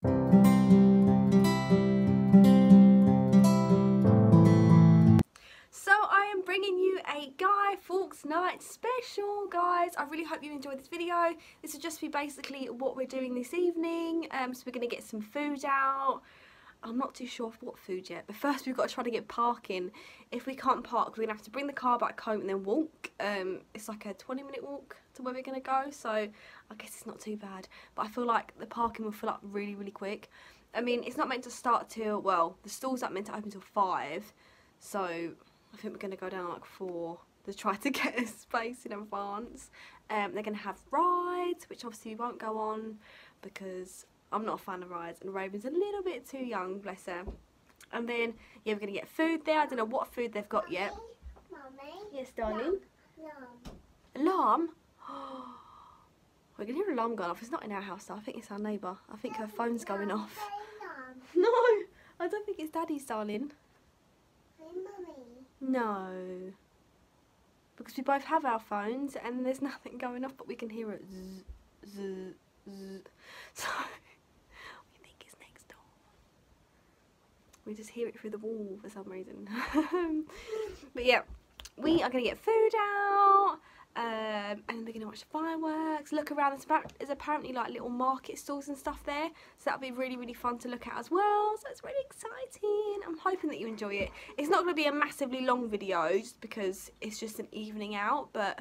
So I am bringing you a Guy Fawkes night special, guys. I really hope you enjoyed this video. This will just be basically what we're doing this evening. So we're going to get some food out. I'm not too sure of what food yet, but first we've got to try to get parking. If we can't park, we're going to have to bring the car back home and then walk. It's like a 20-minute walk to where we're going to go, so I guess it's not too bad. But I feel like the parking will fill up really, really quick. I mean, it's not meant to start till, well, the stall's not meant to open till 5, so I think we're going to go down like 4 to try to get a space in advance. They're going to have rides, which obviously we won't go on because I'm not a fan of rides, and Raven's a little bit too young, bless her. And then, yeah, we're going to get food there. I don't know what food they've got yet. Mummy. Yes, darling? Alarm. Alarm? We're going to hear an alarm going off. It's not in our house, though. I think it's our neighbour. I think her phone's going off. No, I don't think it's Daddy's, darling. Mummy. No. Because we both have our phones, and there's nothing going off, but we can hear it zzz, zzz, zzz. So we think it's next door. We just hear it through the wall for some reason. But yeah, we are going to get food out, and then we're going to watch the fireworks, look around. There's apparently like little market stalls and stuff there, so that'll be really, really fun to look at as well. So it's really exciting. I'm hoping that you enjoy it. It's not going to be a massively long video just because it's just an evening out, but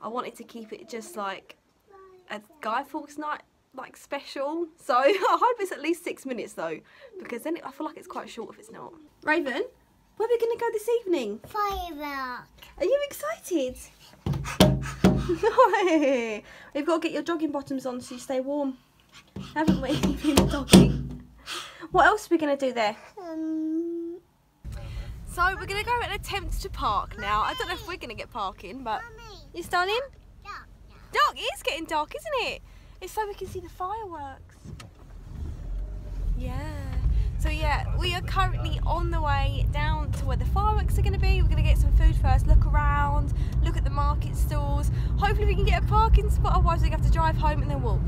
I wanted to keep it just like a Guy Fawkes night like special, so I hope it's at least 6 minutes though, because then I feel like it's quite short if it's not. Raven, where are we going to go this evening? Firework. Are you excited? No, we've got to get your jogging bottoms on so you stay warm, haven't we? You've been jogging. What else are we going to do there? So we're going to go and attempt to park now. I don't know if we're going to get parking, but you darling? Dark, it is getting dark, isn't it? It's so we can see the fireworks. Yeah. So yeah, we are currently on the way down to where the fireworks are going to be. We're going to get some food first, look around, look at the market stalls. Hopefully we can get a parking spot, otherwise we have to drive home and then walk.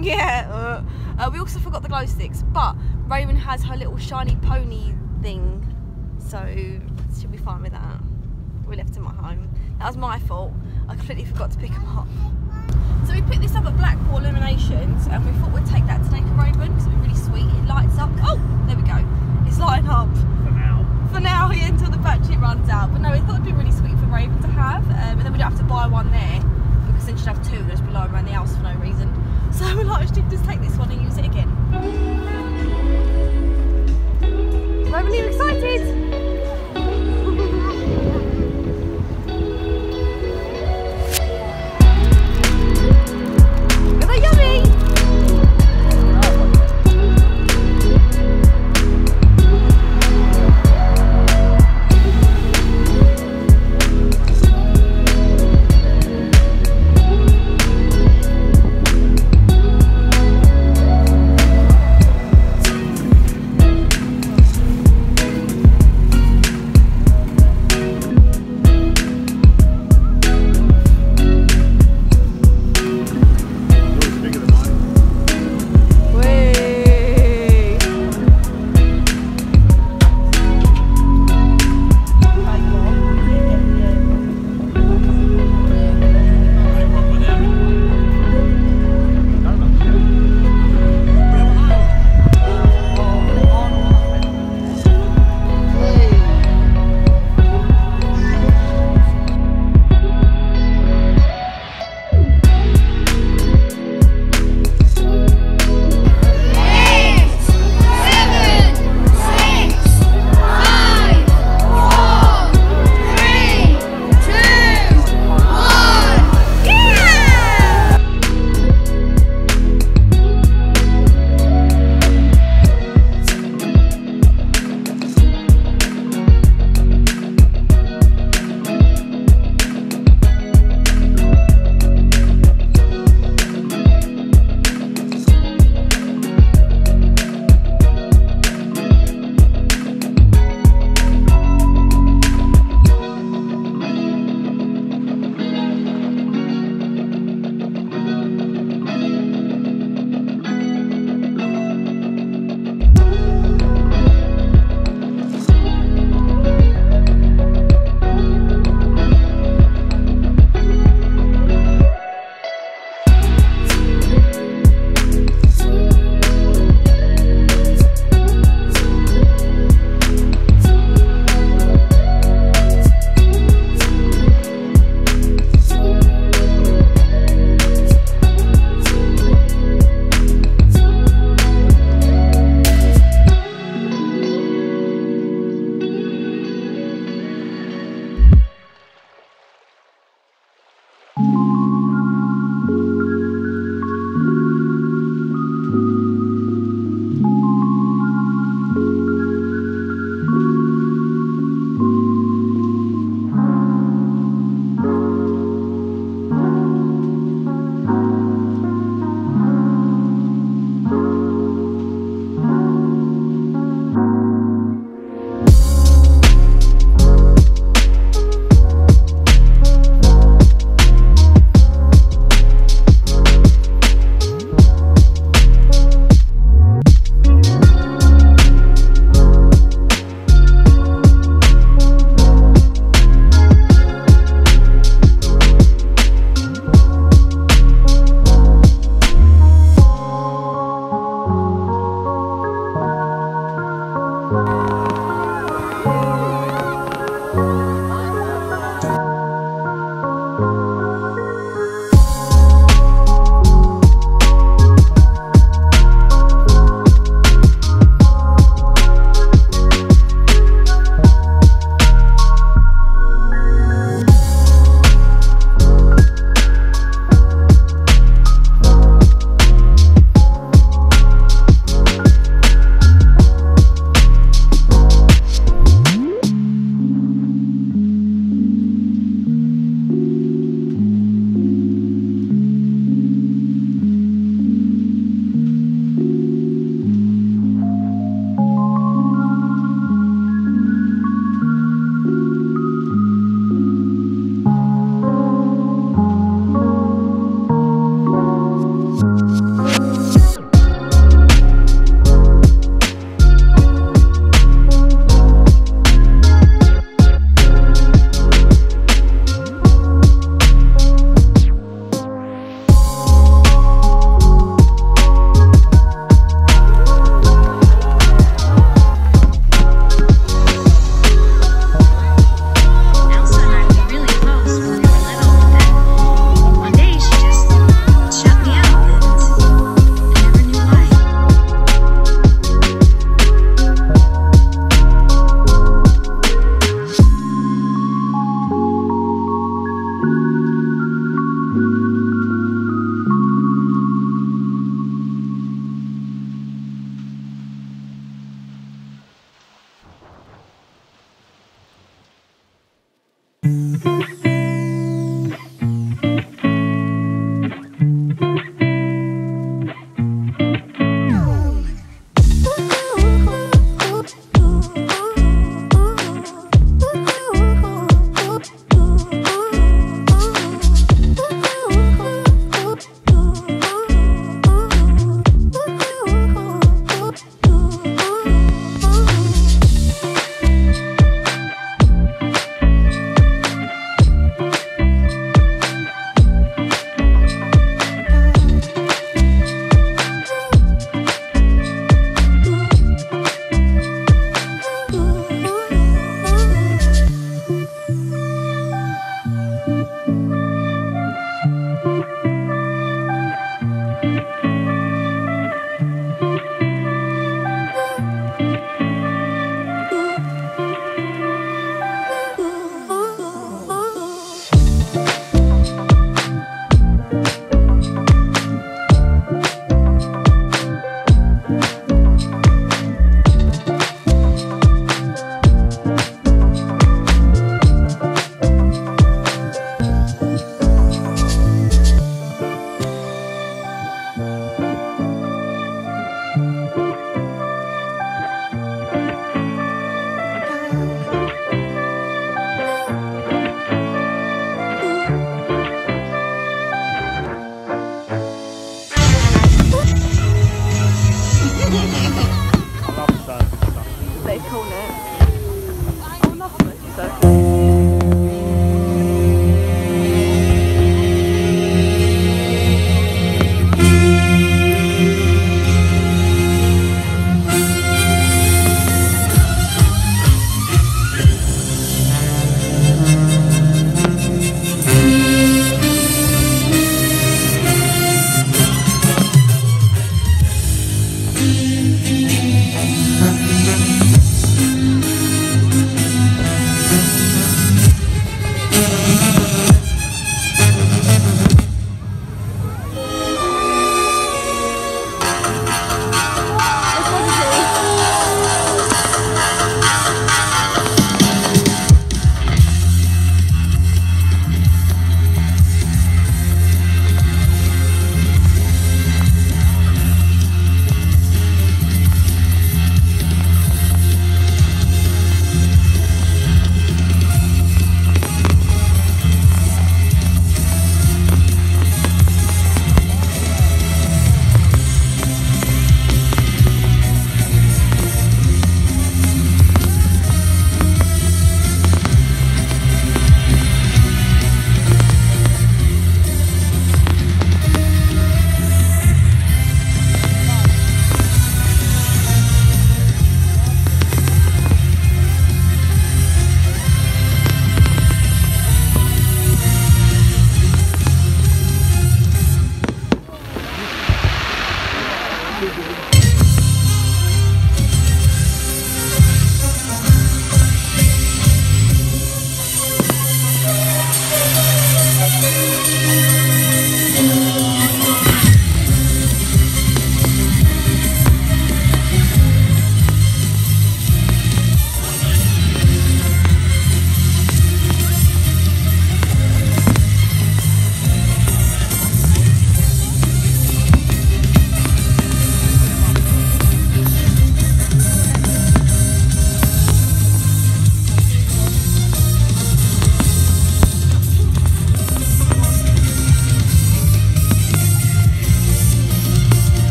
Yeah. We also forgot the glow sticks, but Raven has her little shiny pony thing, so she'll be fine with that. We left them at home. That was my fault. I completely forgot to pick them up. So we picked this up at Blackpool Illuminations, and we thought we'd take that today for Raven because it'd be really sweet. It lights up. Oh, there we go. It's lighting up. For now, yeah, until the battery runs out. But no, we thought it'd be really sweet for Raven to have, and then we don't have to buy one there because then she'd have 2 and just be lying around the house for no reason. So we're like, we should just take this one and use it again. Raven, are you excited?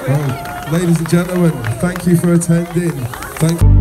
Well, ladies and gentlemen, thank you for attending.